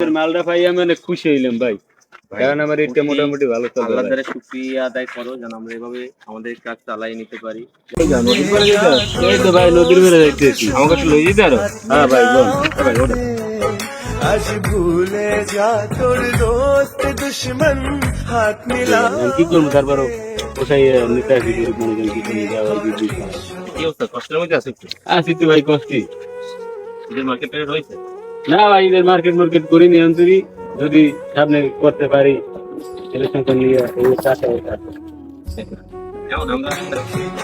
আপনাদের মালটা পাই আমি অনেক খুশি হইলাম ভাই। কারণ আমার এটা মোটামুটি ভালো চলবে। আল্লাহর দ্বারা শুকরিয়া আদায় করো যেন আমরা এভাবে আমাদের কাজ চালাই নিতে পারি। এই তো ভাই নদীর মেরে যাইতেছি, আমাকে একটু লই যেতে আরো। হ্যাঁ ভাই বল ভাই ওটা आज भूले जा तोर दोस्त दुश्मन हाथ मिला কি করবো তারপরও কোথায় নিতে আসি গরিব মানুষজন কি করে যাওয়ার বিদ্যুৎ কি অবস্থা, কষ্টের মধ্যে আছে একটু? আছি তো ভাই কষ্টি। ঈদের মার্কেট টার্গেট হয়েছে? না ভাই ঈদের মার্কেট করিনি অন্তরি, যদি সামনে করতে পারি ইলেকশন নিয়ে এই চাষা যেমন আমরা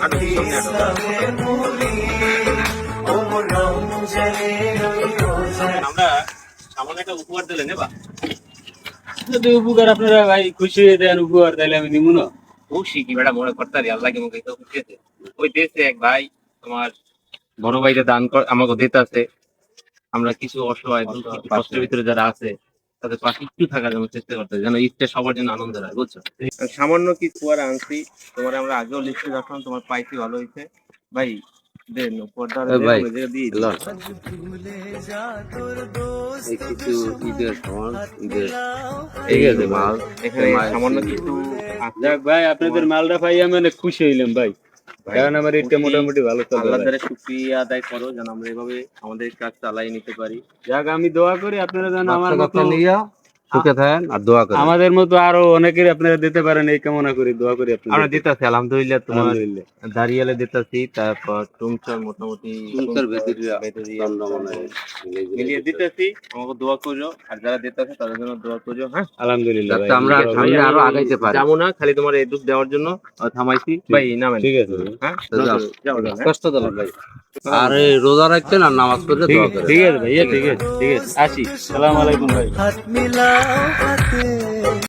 আরো সামনে আমরা সামান্য একটা উপহার দিলে নেবা? যদি উপকার আপনারা ভাই খুশি হয়ে দেন উপহার তাহলে আমি নিবো না। খুশি কি বেটা মনে করতারি, আল্লাহ কি মুখে তো খুশি আছে। ওই দেশে এক ভাই তোমার বড় ভাইটা দান আমাকে দিতে আছে, আমরা কিছু অসহায় দুঃখিত কষ্টের ভিতরে যারা আছে তাদের পাশে একটু থাকার জন্য চেষ্টা করতে যেন ঈদটা সবার জন্য আনন্দ হয়, বুঝছো? সামান্য কিছু আর আনছি তোমার, আমরা আগেও লিস্টে রাখলাম, তোমার পাইছি ভালো হয়েছে ভাই। দেন উপহারটা ভাই, দিয়ে কিছু ঈদের সময় ঈদের ঠিক আছে মাল এখানে সামান্য কিছু যাক ভাই, আপনাদের মালটা পাই আমি অনেক খুশি হইলাম ভাই। কারণ আমার এটা মোটামুটি ভালো চলবে। আল্লাহর দ্বারা শুকরিয়া আদায় করো যেন আমরা এভাবে আমাদের কাজ চালাই নিতে পারি। যাক আমি দোয়া করি আপনারা যেন আমার মতো সুখে থাকেন আর দোয়া করেন। আমাদের মতো আরো অনেকের আপনারা দিতে পারেন এই কামনা করি, দোয়া করি আপনারা। আমরা দিতেছি আলহামদুলিল্লাহ, তোমার আলহামদুলিল্লাহ। দাঁড়িয়ালে দিতেছি, তারপর টুমচার মোটামুটি মিলিয়ে দিতেছি। আমাকে দোয়া করো আর যারা দিতেছে তাদের জন্য দোয়া করো। হ্যাঁ আলহামদুলিল্লাহ ভাই, আমরা সামনে আরো আগাইতে পারি, যাবো না খালি তোমার এই দুধ দেওয়ার জন্য থামাইছি ভাই। নামেন ঠিক আছে হ্যাঁ, কষ্ট দিলাম ভাই। আর রোজা রাখছেন আর নামাজ পড়তে দোয়া করেন। ঠিক আছে ভাইয়া, ঠিক আছে আসি। সালাম আলাইকুম ভাই। हाथ मिलाओ हाथ